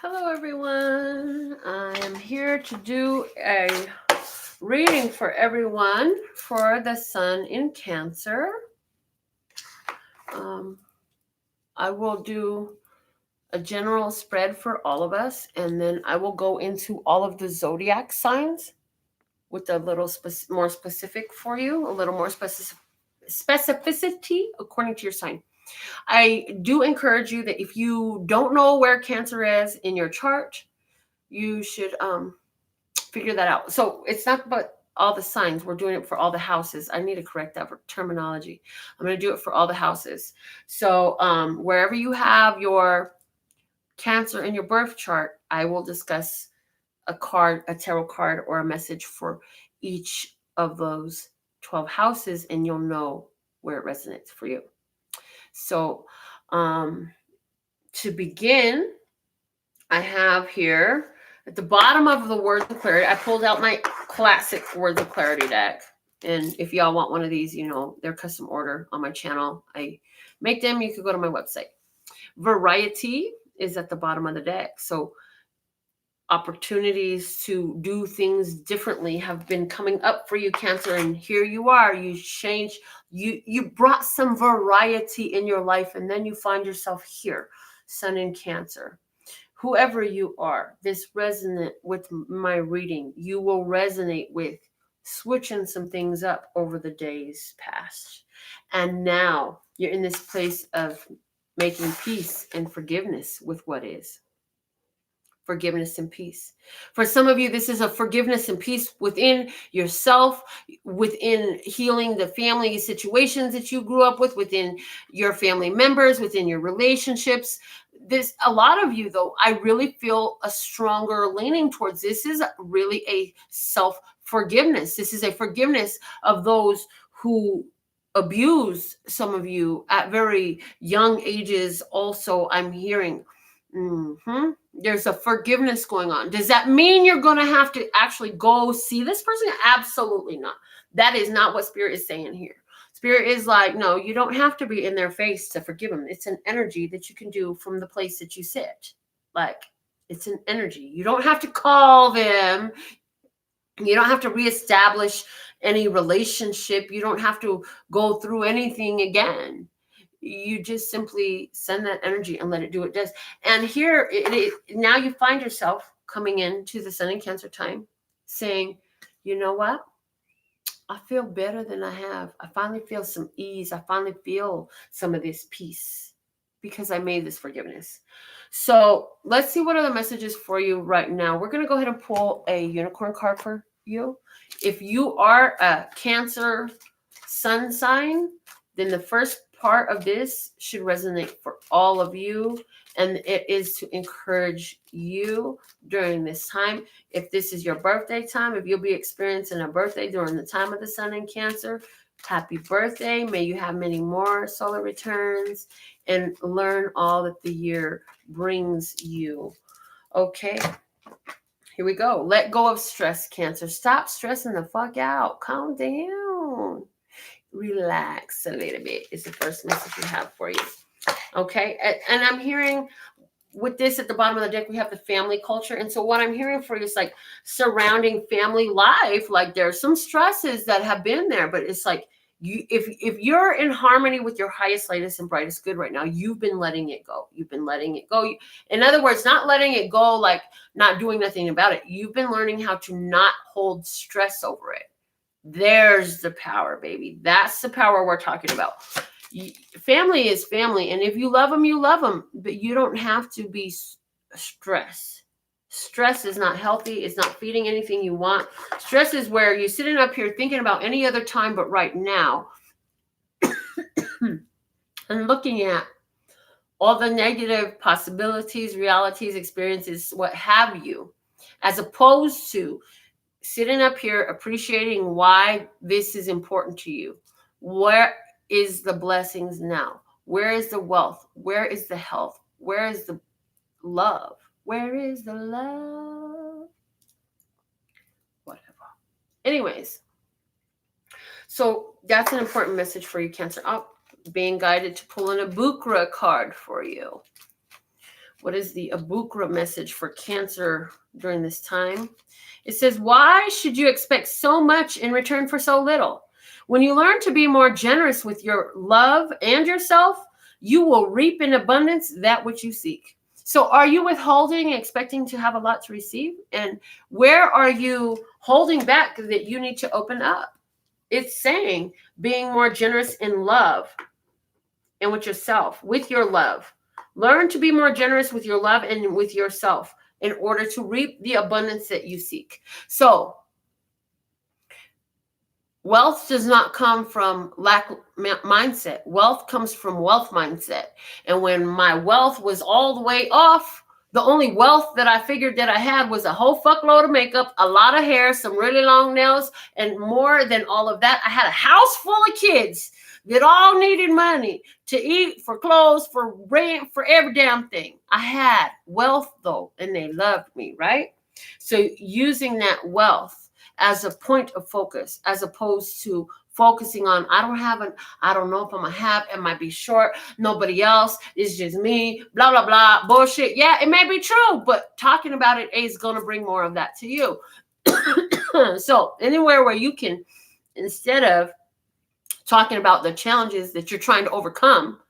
Hello, everyone. I am here to do a reading for everyone for the Sun in Cancer. Um, I will do a general spread for all of us, and then I will go into all of the zodiac signs with a little more specific for you, a little more specificity according to your sign. I do encourage you that if you don't know where Cancer is in your chart, you should figure that out. So it's not about all the signs. We're doing it for all the houses. I need to correct that terminology. I'm going to do it for all the houses. So wherever you have your Cancer in your birth chart, I will discuss a card, a tarot card, or a message for each of those 12 houses, and you'll know where it resonates for you. So to begin, I have here at the bottom of the Words of Clarity, I pulled out my classic Words of Clarity deck. And if y'all want one of these, you know, they're custom order on my channel. I make them. You could go to my website. Variety is at the bottom of the deck. So opportunities to do things differently have been coming up for you, Cancer, and here you are. You changed, you brought some variety in your life, and then you find yourself here, Sun in Cancer. Whoever you are, this resonant with my reading, you will resonate with switching some things up over the days past. And now you're in this place of making peace and forgiveness with what is. Forgiveness and peace. For some of you, this is a forgiveness and peace within yourself, within healing the family situations that you grew up with, within your family members, within your relationships. A lot of you, though, I really feel a stronger leaning towards this is really a self-forgiveness. This is a forgiveness of those who abuse some of you at very young ages. Also, I'm hearing there's a forgiveness going on. Does that mean you're going to have to actually go see this person? Absolutely not. That is not what Spirit is saying here. Spirit is like, no, you don't have to be in their face to forgive them. It's an energy that you can do from the place that you sit. Like, it's an energy. You don't have to call them. You don't have to reestablish any relationship. You don't have to go through anything again. You just simply send that energy and let it do what it does. And here, now you find yourself coming into the Sun in Cancer time saying, you know what? I feel better than I have. I finally feel some ease. I finally feel some of this peace because I made this forgiveness. So let's see what are the messages for you right now. We're going to go ahead and pull a unicorn card for you. If you are a Cancer sun sign, then the first part of this should resonate for all of you, and it is to encourage you during this time. If this is your birthday time, if you'll be experiencing a birthday during the time of the Sun in Cancer, happy birthday. May you have many more solar returns and learn all that the year brings you. Okay, here we go. Let go of stress, Cancer. Stop stressing the fuck out. Calm down. Relax a little bit is the first message we have for you. Okay, and I'm hearing with this at the bottom of the deck, we have the family culture. And so what I'm hearing for you is like surrounding family life. Like there's some stresses that have been there, but it's like if you're in harmony with your highest, latest, and brightest good right now, you've been letting it go. You've been letting it go. In other words, not letting it go, like not doing nothing about it. You've been learning how to not hold stress over it. There's the power, baby. That's the power we're talking about. Family is family, and if you love them, you love them, but you don't have to be stressed. Stress is not healthy. It's not feeding anything you want. Stress is where you're sitting up here thinking about any other time but right now and looking at all the negative possibilities, realities, experiences, what have you, as opposed to sitting up here appreciating why this is important to you. Where is the blessings now? Where is the wealth? Where is the health? Where is the love? Where is the love? Whatever. Anyways, so that's an important message for you, Cancer. Being guided to pull in a Bukra card for you. What is the Abukra message for Cancer during this time? It says, why should you expect so much in return for so little? When you learn to be more generous with your love and yourself, you will reap in abundance that which you seek. So are you withholding, expecting to have a lot to receive? And where are you holding back that you need to open up? It's saying being more generous in love and with yourself, with your love. Learn to be more generous with your love and with yourself in order to reap the abundance that you seek. So wealth does not come from lack mindset. Wealth comes from wealth mindset. And when my wealth was all the way off, the only wealth that I figured that I had was a whole fuckload of makeup, a lot of hair, some really long nails, and more than all of that, I had a house full of kids that all needed money to eat, for clothes, for rent, for every damn thing. I had wealth though, and they loved me, right? So using that wealth as a point of focus, as opposed to focusing on, I don't know if I'm gonna have, it might be short, nobody else, it's just me, blah, blah, blah, bullshit. Yeah, it may be true, but talking about it is gonna bring more of that to you. So anywhere where you can, instead of talking about the challenges that you're trying to overcome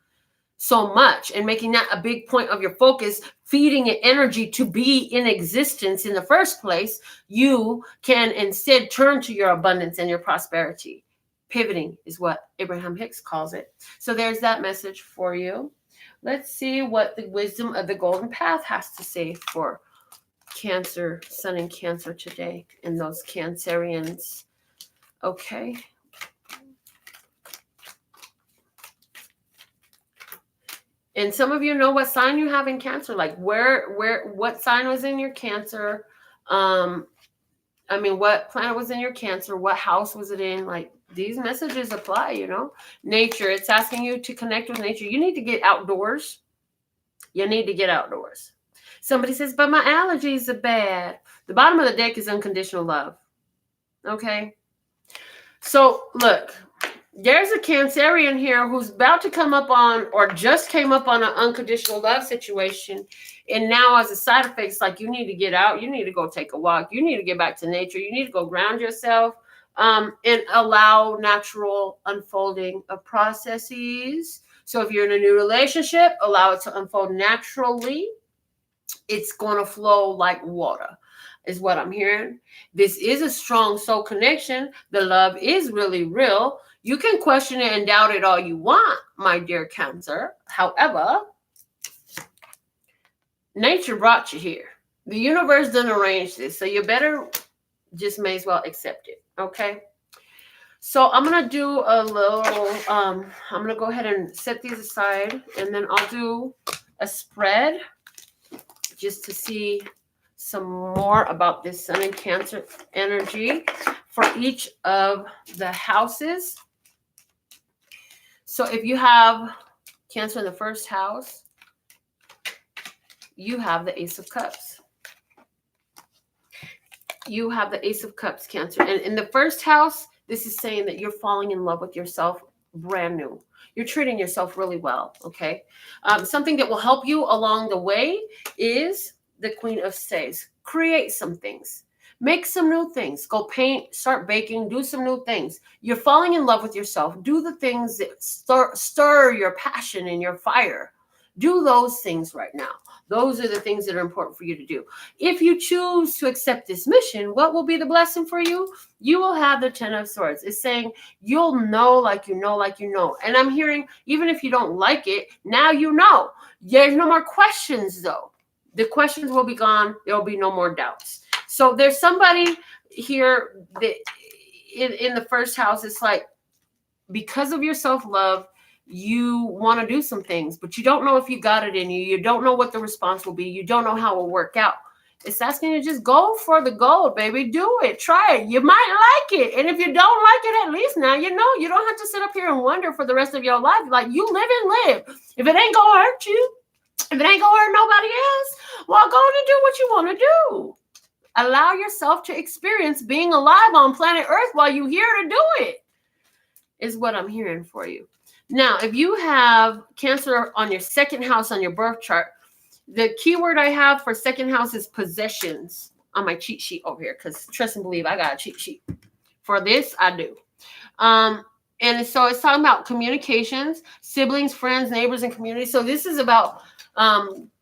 so much and making that a big point of your focus, feeding it energy to be in existence in the first place, you can instead turn to your abundance and your prosperity. Pivoting is what Abraham Hicks calls it. So there's that message for you. Let's see what the wisdom of the golden path has to say for Cancer, Sun in Cancer today, and those Cancerians. Okay. And some of you know what sign you have in Cancer, like what sign was in your Cancer. What planet was in your Cancer? What house was it in? Like, these messages apply, Nature, it's asking you to connect with nature. You need to get outdoors. You need to get outdoors. Somebody says, but my allergies are bad. The bottom of the deck is unconditional love. Okay? So, look. There's a Cancerian here who's about to come up on, or just came up on, an unconditional love situation. And now as a side effect, it's like, you need to get out. You need to go take a walk. You need to get back to nature. You need to go ground yourself and allow natural unfolding of processes. So if you're in a new relationship, allow it to unfold naturally. It's going to flow like water, is what I'm hearing. This is a strong soul connection. The love is really real. You can question it and doubt it all you want, my dear Cancer. However, nature brought you here. The universe done arrange this, so you better just may as well accept it, okay? So I'm going to do a little, I'm going to go ahead and set these aside, and then I'll do a spread just to see some more about this Sun and Cancer energy for each of the houses. So if you have Cancer in the first house, you have the Ace of Cups. You have the Ace of Cups, Cancer. And in the first house, this is saying that you're falling in love with yourself brand new. You're treating yourself really well, okay? Something that will help you along the way is the Queen of Staves. Create some things. Make some new things. Go paint, start baking, do some new things. You're falling in love with yourself. Do the things that stir your passion and your fire. Do those things right now. Those are the things that are important for you to do. If you choose to accept this mission, what will be the blessing for you? You will have the Ten of Swords. It's saying you'll know like you know, like you know. And I'm hearing, even if you don't like it, now you know. There's no more questions, though. The questions will be gone. There will be no more doubts. So there's somebody here that in the first house, it's like, because of your self-love, you want to do some things, but you don't know if you got it in you. You don't know what the response will be. You don't know how it will work out. It's asking you to just go for the gold, baby. Do it. Try it. You might like it. And if you don't like it, at least now you know. You don't have to sit up here and wonder for the rest of your life. Like, you live and live. If it ain't going to hurt you, if it ain't going to hurt nobody else, well, go on and do what you want to do. Allow yourself to experience being alive on planet Earth while you're here to do it, is what I'm hearing for you. Now, if you have Cancer on your second house on your birth chart, The keyword I have for second house is possessions on my cheat sheet over here, because trust and believe, I got a cheat sheet for this. I do. And so it's talking about communications, siblings, friends, neighbors, and community. So this is about,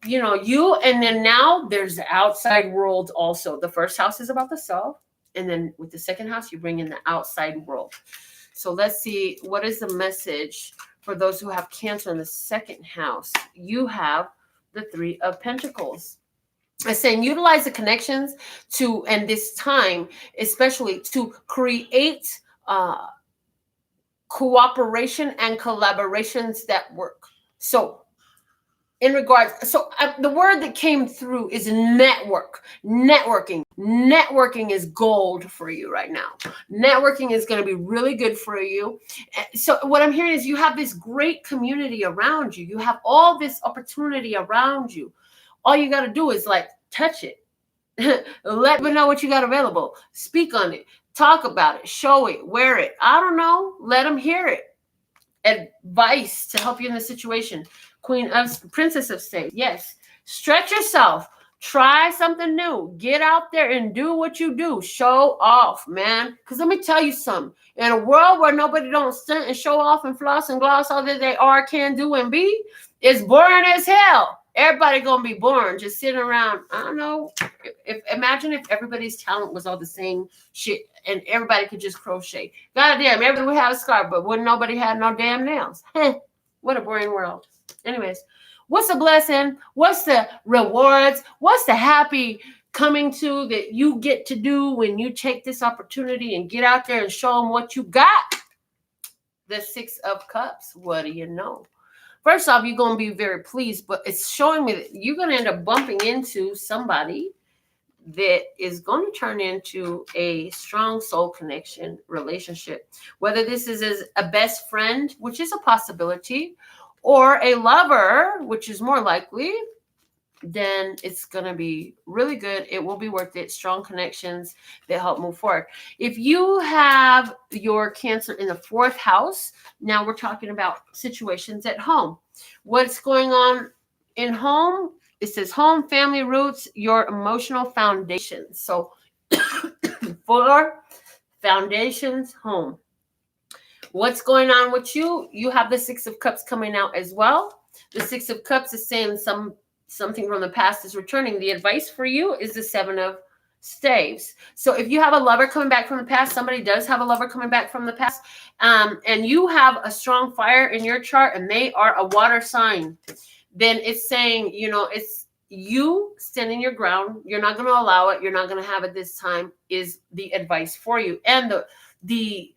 you. And then now there's the outside world also. The first house is about the self. And then with the second house, you bring in the outside world. So let's see, what is the message for those who have Cancer in the second house? You have the Three of Pentacles. I'm saying utilize the connections to, and this time, especially to create cooperation and collaborations that work. So in regards, the word that came through is networking is gold for you right now. Networking is going to be really good for you. So what I'm hearing is you have this great community around you. You have all this opportunity around you. All you got to do is like touch it. Let me know what you got available. Speak on it. Talk about it. Show it. Wear it. I don't know. Let them hear it. Advice to help you in the situation. Princess of State. Yes. Stretch yourself. Try something new. Get out there and do what you do. Show off, man. Because let me tell you something. In a world where nobody don't stunt and show off and floss and gloss all that they are, can, do, and be, it's boring as hell. Everybody gonna be boring, just sitting around. I don't know. Imagine if everybody's talent was all the same shit and everybody could just crochet. God damn, everybody would have a scarf, but wouldn't nobody have no damn nails. What a boring world. Anyways, what's the blessing? What's the rewards? What's the happy coming to that you get to do when you take this opportunity and get out there and show them what you got? The Six of Cups. What do you know? First off, you're going to be very pleased, but it's showing me that you're going to end up bumping into somebody that is going to turn into a strong soul connection relationship. Whether this is as a best friend, which is a possibility, or a lover, which is more likely, then it's going to be really good. It will be worth it. Strong connections that help move forward. If you have your Cancer in the fourth house, now we're talking about situations at home. What's going on in home? It says home, family, roots, your emotional foundations. So for foundations, home. What's going on with you? You have the Six of Cups coming out as well. The Six of Cups is saying something from the past is returning. The advice for you is the Seven of Staves. So if you have a lover coming back from the past, somebody does have a lover coming back from the past, and you have a strong fire in your chart and they are a water sign, then it's saying, it's you standing your ground. You're not going to allow it. You're not going to have it this time is the advice for you. And the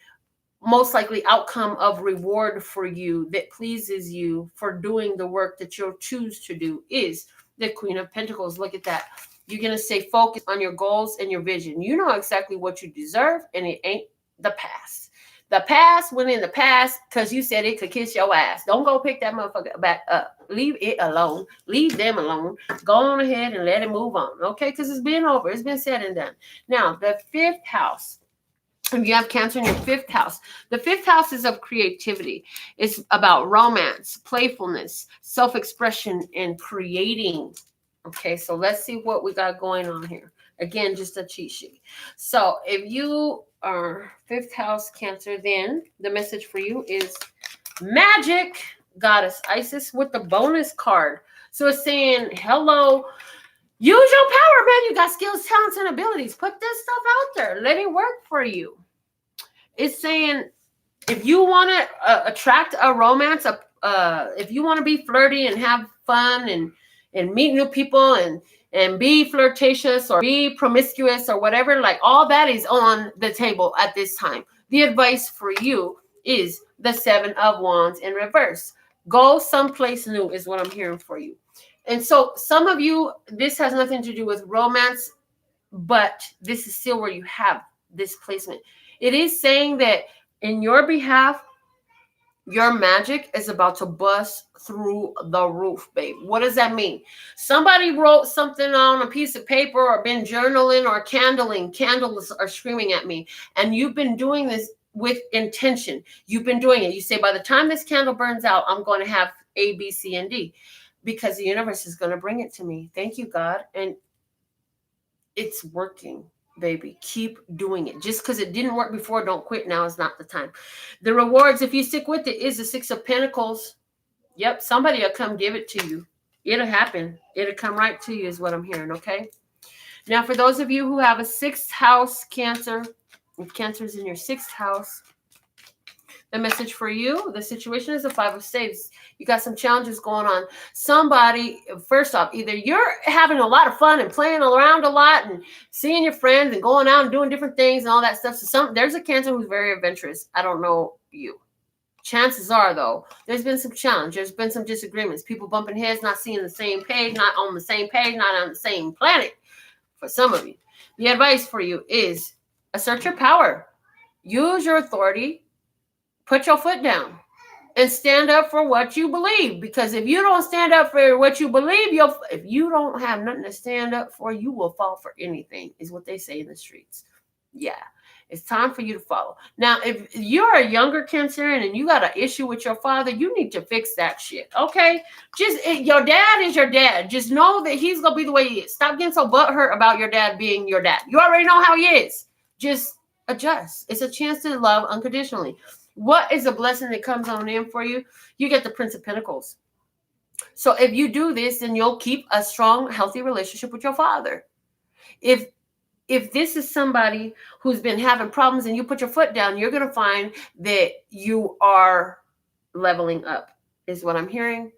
most likely outcome of reward for you that pleases you for doing the work that you'll choose to do is the Queen of Pentacles. Look at that. You're going to stay focused on your goals and your vision. You know exactly what you deserve, and it ain't the past. The past went in the past because you said it could kiss your ass. Don't go pick that motherfucker back up. Leave it alone. Leave them alone. Go on ahead and let it move on, okay? Because it's been over. It's been said and done. Now, the fifth house. If you have Cancer in your fifth house, the fifth house is of creativity. It's about romance, playfulness, self-expression, and creating. Okay, so let's see what we got going on here. Again, just a cheat sheet. So if you are fifth house Cancer, then the message for you is Magic Goddess Isis with the bonus card. So it's saying, hello, use your power, man. You got skills, talents, and abilities. Put this stuff out there. Let it work for you. It's saying if you want to attract a romance, if you want to be flirty and have fun and meet new people and be flirtatious or be promiscuous or whatever, like all that is on the table at this time. The advice for you is the Seven of Wands in reverse. Go someplace new is what I'm hearing for you. And so some of you, this has nothing to do with romance, but this is still where you have this placement. It is saying that in your behalf, your magic is about to bust through the roof, babe. What does that mean? Somebody wrote something on a piece of paper or been journaling or candling. Candles are screaming at me. And you've been doing this with intention. You've been doing it. You say, by the time this candle burns out, I'm going to have A, B, C, and D. because the universe is going to bring it to me. Thank you, God. And it's working, baby. Keep doing it. Just because it didn't work before, don't quit. Now is not the time. The rewards, if you stick with it, is the Six of Pentacles. Yep, somebody will come give it to you. It'll happen. It'll come right to you is what I'm hearing, okay? Now, for those of you who have a 6th house Cancer, if Cancer's in your 6th house, the message for you, the situation is the 5 of Spades. You got some challenges going on. Somebody, first off, either you're having a lot of fun and playing around a lot and seeing your friends and going out and doing different things and all that stuff. So there's a Cancer who's very adventurous. I don't know you. Chances are, though, there's been some challenge. There's been some disagreements. People bumping heads, not seeing the same page, not on the same page, not on the same planet. For some of you, the advice for you is assert your power. Use your authority. Put your foot down and stand up for what you believe. Because if you don't stand up for what you believe, if you don't have nothing to stand up for, you will fall for anything, is what they say in the streets. Yeah. It's time for you to follow. Now, if you're a younger Cancerian and you got an issue with your father, you need to fix that shit, okay? Your dad is your dad. Just know that he's going to be the way he is. Stop getting so butthurt about your dad being your dad. You already know how he is. Just adjust. It's a chance to love unconditionally. What is a blessing that comes on in for you? You get the Prince of Pentacles. So if you do this, then you'll keep a strong, healthy relationship with your father. If this is somebody who's been having problems and you put your foot down, you're going to find that you are leveling up, is what I'm hearing.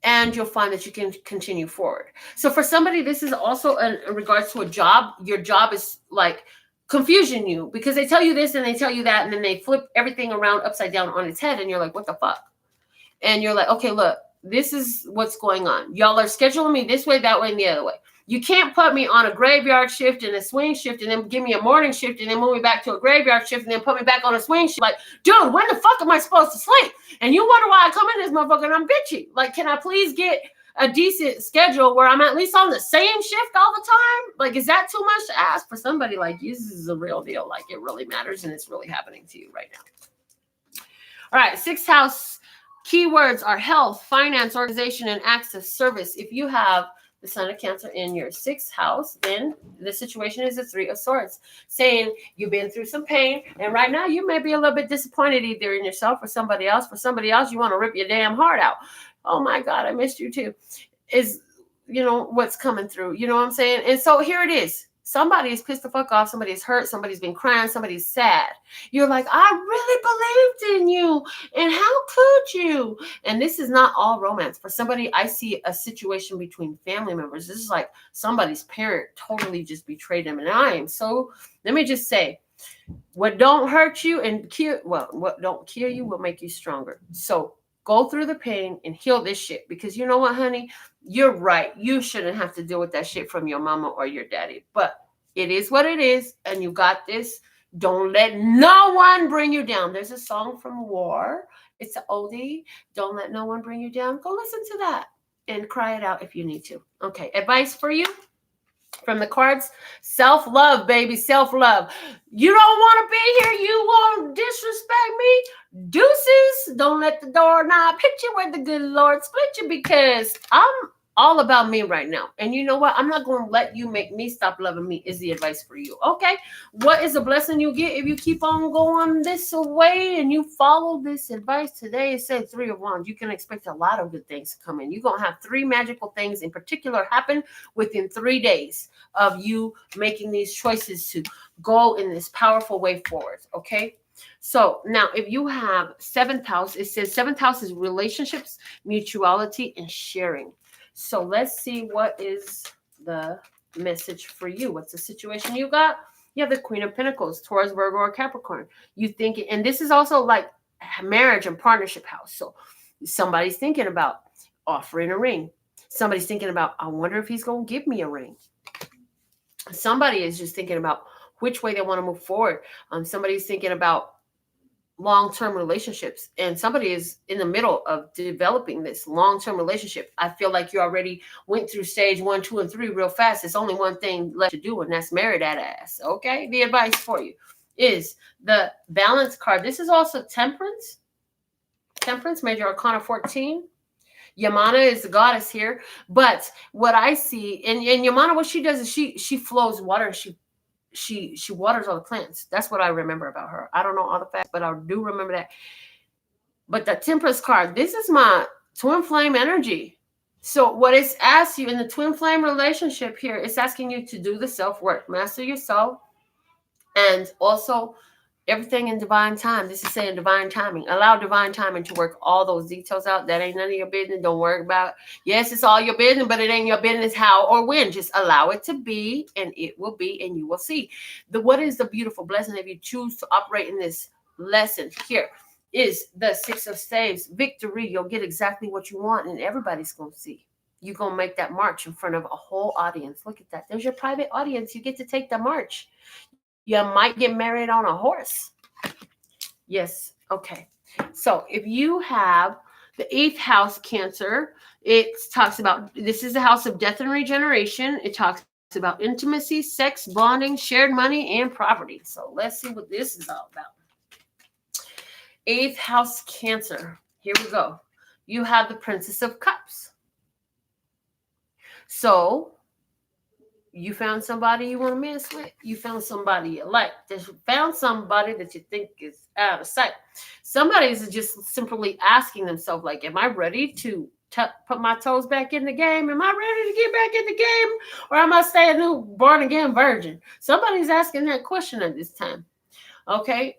And you'll find that you can continue forward. So for somebody, this is also in regards to a job. Your job is like confusion you because they tell you this and they tell you that, and then they flip everything around upside down on its head. And you're like, what the fuck? And you're like, okay, look, this is what's going on. Y'all are scheduling me this way, that way, and the other way. You can't put me on a graveyard shift and a swing shift and then give me a morning shift and then move me back to a graveyard shift and then put me back on a swing shift. Like, dude, when the fuck am I supposed to sleep? And you wonder why I come in this motherfucker and I'm bitchy. Like, can I please get a decent schedule where I'm at least on the same shift all the time? Like, is that too much to ask for somebody like you? This is a real deal. Like, it really matters and it's really happening to you right now. All right, 6th house keywords are health, finance, organization, and acts of service. If you have the Sun of Cancer in your 6th house, then the situation is the 3 of Swords, saying you've been through some pain, and right now you may be a little bit disappointed either in yourself or somebody else. For somebody else, you want to rip your damn heart out. Oh my God, I missed you too. Is, what's coming through. You know what I'm saying? And so here it is. Somebody is pissed the fuck off. Somebody's hurt. Somebody's been crying. Somebody's sad. You're like, I really believed in you. And how could you? And this is not all romance. For somebody, I see a situation between family members. This is like somebody's parent totally just betrayed them. And let me just say, what don't hurt you and what don't kill you will make you stronger. So go through the pain and heal this shit. Because you know what, honey? You're right. You shouldn't have to deal with that shit from your mama or your daddy. But it is what it is. And you got this. Don't let no one bring you down. There's a song from War. It's an oldie. Don't let no one bring you down. Go listen to that and cry it out if you need to. Okay. Advice for you from the cards. Self-love, baby. Self-love. You don't want to be here. You won't disrespect me. Deuces. Don't let the doorknob hit you where the good Lord split you, because I'm all about me right now. And you know what? I'm not going to let you make me stop loving me, is the advice for you. Okay. What is the blessing you get if you keep on going this way and you follow this advice today? It said 3 of Wands. You can expect a lot of good things to come in. You're going to have 3 magical things in particular happen within 3 days of you making these choices to go in this powerful way forward. Okay. So now if you have 7th house, it says 7th house is relationships, mutuality, and sharing. So let's see what is the message for you. What's the situation you got? You have the Queen of Pentacles, Taurus, Virgo, or Capricorn. You think, and this is also like marriage and partnership house. So somebody's thinking about offering a ring. Somebody's thinking about, I wonder if he's going to give me a ring. Somebody is just thinking about which way they want to move forward. Somebody's thinking about long-term relationships, and somebody is in the middle of developing this long-term relationship. I feel like you already went through stage 1, 2, and 3 real fast. There's only one thing left to do, and that's marry that ass. Okay. The advice for you is the Balance card. This is also Temperance, Major Arcana 14. Yamana is the goddess here. But what I see, and Yamana, what she does is she flows water, and she waters all the plants. That's what I remember about her. I don't know all the facts, but I do remember that. But the Temperance card, this is my twin flame energy. So what it's asked you in the twin flame relationship here, it's asking you to do the self-work, master yourself, and also everything in divine time. This is saying divine timing. Allow divine timing to work all those details out. That ain't none of your business. Don't worry about it. Yes, it's all your business, but it ain't your business how or when. Just allow it to be, and it will be, and you will see. What is the beautiful blessing if you choose to operate in this lesson here is the Six of Staves. Victory. You'll get exactly what you want, and everybody's going to see. You're going to make that march in front of a whole audience. Look at that. There's your private audience. You get to take the march. You might get married on a horse. Yes. Okay. So if you have the 8th house, Cancer, it talks about, this is the house of death and regeneration. It talks about intimacy, sex, bonding, shared money, and property. So let's see what this is all about. 8th house, Cancer. Here we go. You have the Princess of Cups. So you found somebody you want to mess with. You found somebody you like. You found somebody that you think is out of sight. Somebody is just simply asking themselves, like, am I ready to put my toes back in the game? Am I ready to get back in the game? Or am I stay a new born again virgin? Somebody's asking that question at this time. Okay.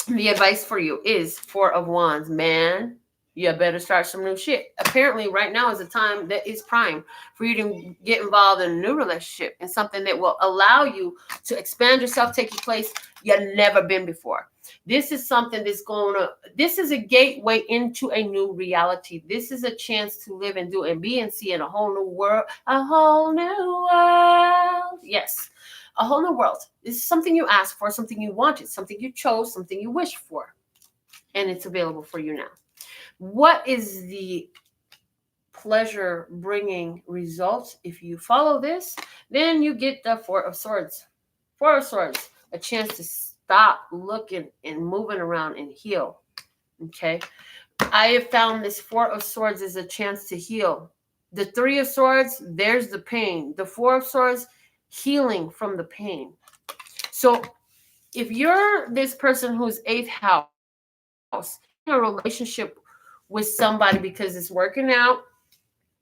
The advice for you is 4 of Wands. Man, you better start some new shit. Apparently, right now is a time that is prime for you to get involved in a new relationship and something that will allow you to expand yourself, take you place you've never been before. This is something that's this is a gateway into a new reality. This is a chance to live and do and be and see in a whole new world. A whole new world. Yes. A whole new world. This is something you asked for, something you wanted, something you chose, something you wished for. And it's available for you now. What is the pleasure bringing results? If you follow this, then you get the 4 of Swords. 4 of Swords, a chance to stop looking and moving around and heal. Okay. I have found this 4 of Swords is a chance to heal. The 3 of Swords, there's the pain. The 4 of Swords, healing from the pain. So if you're this person who's 8th house, in a relationship with somebody because it's working out,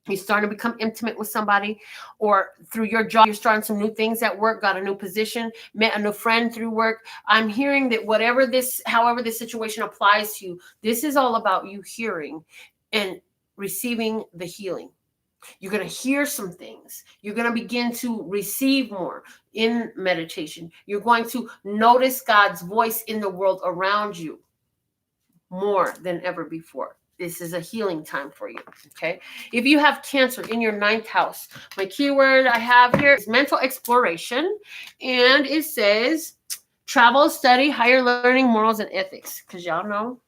you're starting to become intimate with somebody, or through your job, you're starting some new things at work, got a new position, met a new friend through work. I'm hearing that however this situation applies to you, this is all about you hearing and receiving the healing. You're going to hear some things. You're going to begin to receive more in meditation. You're going to notice God's voice in the world around you more than ever before. This is a healing time for you, okay? If you have Cancer in your 9th house, my keyword I have here is mental exploration, and it says travel, study, higher learning, morals, and ethics, because y'all know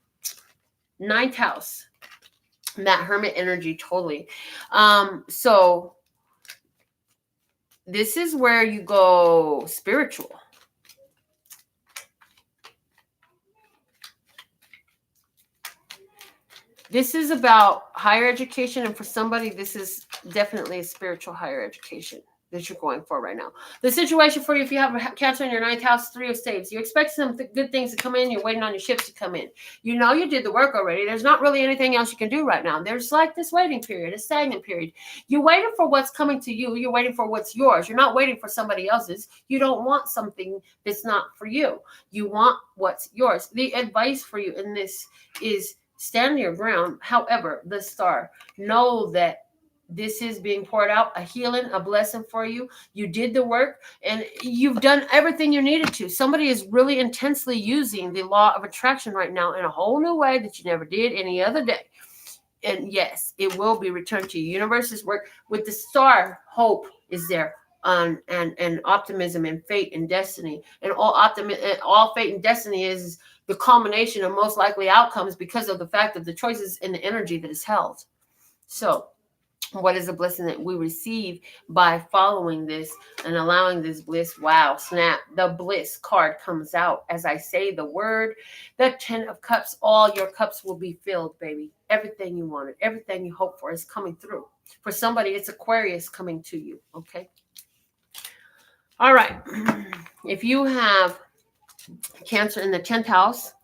9th house. That hermit energy, totally. So this is where you go spiritual. This is about higher education, and for somebody, this is definitely a spiritual higher education that you're going for right now. The situation for you, if you have Cancer in your 9th house, 3 of Staves, you expect some good things to come in. You're waiting on your ships to come in. You know you did the work already. There's not really anything else you can do right now. There's like this waiting period, a stagnant period. You're waiting for what's coming to you. You're waiting for what's yours. You're not waiting for somebody else's. You don't want something that's not for you. You want what's yours. The advice for you in this is stand your ground. However, the star, know that this is being poured out, a healing, a blessing for you. You did the work and you've done everything you needed to. Somebody is really intensely using the law of attraction right now in a whole new way that you never did any other day. And yes, it will be returned to you. Universe's work with the star, hope is there. And optimism and fate and destiny. And all fate and destiny is the culmination of most likely outcomes because of the fact of the choices and the energy that is held. So What is the blessing that we receive by following this and allowing this bliss? Wow, snap. The bliss card comes out as I say the word, the 10 of cups. All your cups will be filled, baby. Everything you wanted, everything you hope for is coming through. For somebody, it's Aquarius coming to you, okay? All right. If you have Cancer in the 10th house,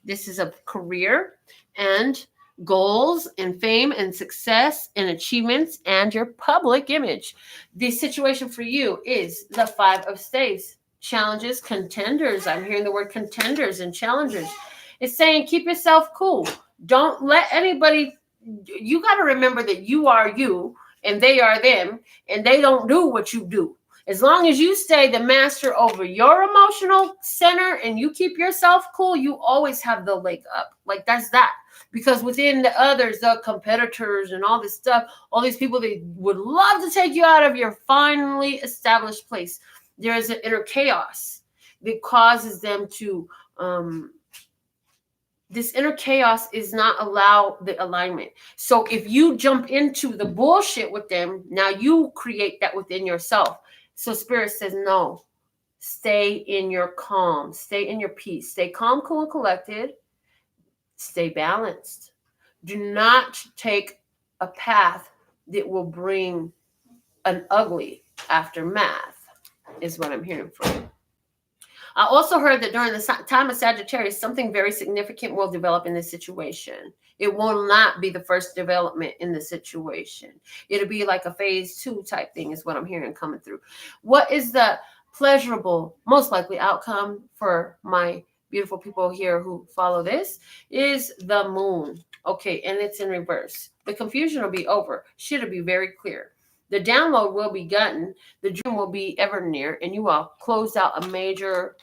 this is a career and goals and fame and success and achievements and your public image. The situation for you is the 5 of staves. Challenges, contenders. I'm hearing the word contenders and challengers. It's saying keep yourself cool. Don't let anybody, you got to remember that you are you and they are them and they don't do what you do. As long as you stay the master over your emotional center and you keep yourself cool, you always have the leg up. Like that's that. Because within the others, the competitors and all this stuff, all these people that would love to take you out of your finally established place, there is an inner chaos that causes them to, this inner chaos is not allow the alignment. So if you jump into the bullshit with them, now you create that within yourself. So Spirit says, no, stay in your calm, stay in your peace, stay calm, cool, and collected, stay balanced. Do not take a path that will bring an ugly aftermath, is what I'm hearing from you. I also heard that during the time of Sagittarius, something very significant will develop in this situation. It will not be the first development in the situation. It'll be like a phase 2 type thing is what I'm hearing coming through. What is the pleasurable, most likely outcome for my beautiful people here who follow this is the moon. Okay, and it's in reverse. The confusion will be over. Shit will be very clear. The download will be gotten. The dream will be ever near, and you will close out a major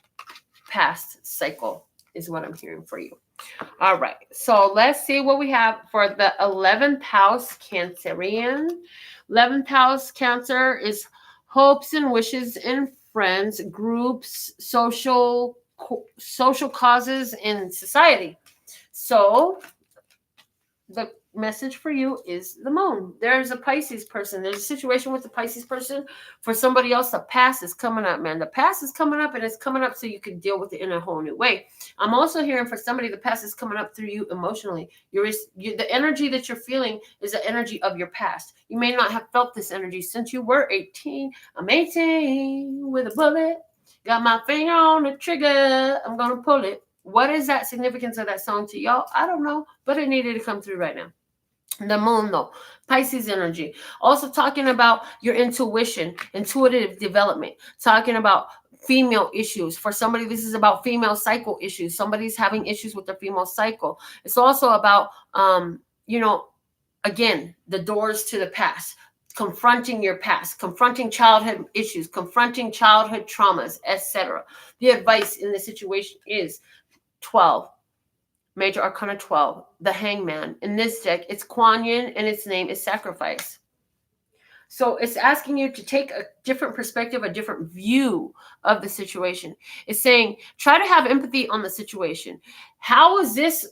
past cycle is what I'm hearing for you. All right. So let's see what we have for the 11th house Cancerian. 11th house Cancer is hopes and wishes in friends, groups, social causes in society. So the message for you is the moon. There's a Pisces person. There's a situation with the Pisces person. For somebody else, the past is coming up, man. The past is coming up, and it's coming up so you can deal with it in a whole new way. I'm also hearing for somebody, the past is coming up through you emotionally. The energy that you're feeling is the energy of your past. You may not have felt this energy since you were 18. I'm 18 with a bullet. Got my finger on the trigger. I'm going to pull it. What is that significance of that song to y'all? I don't know, but it needed to come through right now. The moon, though, Pisces energy. Also talking about your intuition, intuitive development. Talking about female issues. For somebody, this is about female cycle issues. Somebody's having issues with their female cycle. It's also about, again, the doors to the past. Confronting your past, confronting childhood issues, confronting childhood traumas, etc. The advice in this situation is 12. Major Arcana 12, the Hangman. In this deck, it's Kuan Yin, and its name is Sacrifice. So it's asking you to take a different perspective, a different view of the situation. It's saying, try to have empathy on the situation. How is this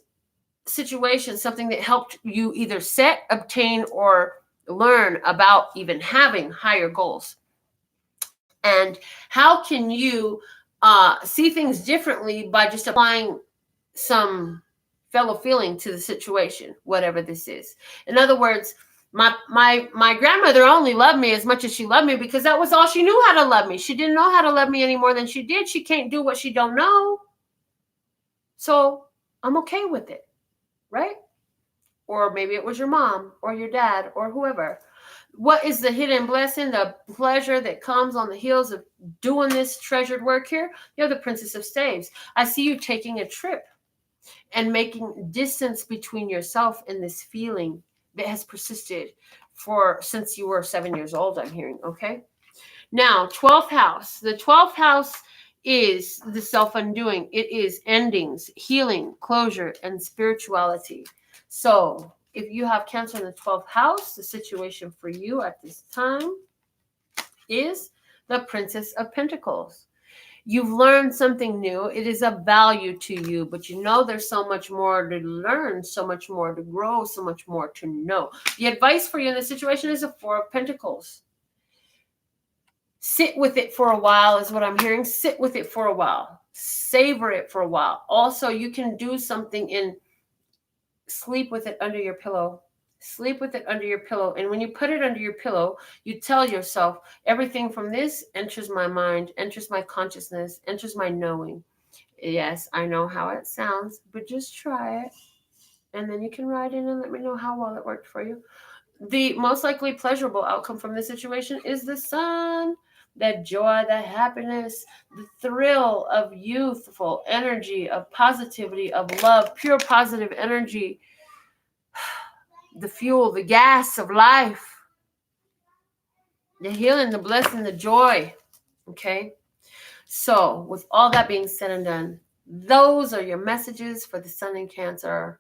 situation something that helped you either set, obtain, or learn about even having higher goals? And how can you see things differently by just applying some fellow feeling to the situation, whatever this is? In other words, my grandmother only loved me as much as she loved me because that was all she knew how to love me. She didn't know how to love me any more than she did. She can't do what she don't know. So I'm okay with it, right? Or maybe it was your mom or your dad or whoever. What is the hidden blessing, the pleasure that comes on the heels of doing this treasured work here? You're the Princess of Staves. I see you taking a trip and making distance between yourself and this feeling that has persisted since you were 7 years old, I'm hearing, okay? Now, 12th house. The 12th house is the self-undoing. It is endings, healing, closure, and spirituality. So if you have Cancer in the 12th house, the situation for you at this time is the Princess of Pentacles. You've learned something new. It is of value to you, but you know there's so much more to learn, so much more to grow, so much more to know. The advice for you in this situation is a Four of Pentacles. Sit with it for a while is what I'm hearing. Sit with it for a while. Savor it for a while. Also, you can do something in sleep with it under your pillow. Sleep with it under your pillow. And when you put it under your pillow, you tell yourself, everything from this enters my mind, enters my consciousness, enters my knowing. Yes, I know how it sounds, but just try it. And then you can write in and let me know how well it worked for you. The most likely pleasurable outcome from this situation is the sun. That joy, that happiness, the thrill of youthful energy, of positivity, of love, pure positive energy, the fuel, the gas of life, the healing, the blessing, the joy. Okay? So, with all that being said and done, those are your messages for the sun in Cancer.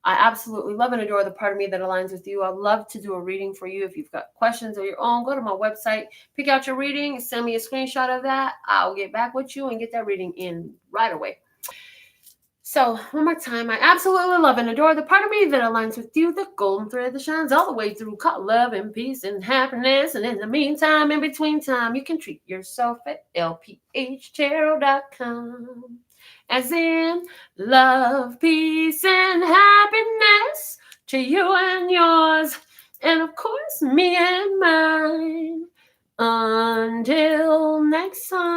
I absolutely love and adore the part of me that aligns with you. I'd love to do a reading for you. If you've got questions of your own, go to my website, pick out your reading, send me a screenshot of that. I'll get back with you and get that reading in right away. So, one more time, I absolutely love and adore the part of me that aligns with you, the golden thread that shines all the way through, called love and peace and happiness. And in the meantime, in between time, you can treat yourself at lphtarot.com. As in love, peace, and happiness to you and yours, and of course, me and mine. Until next time.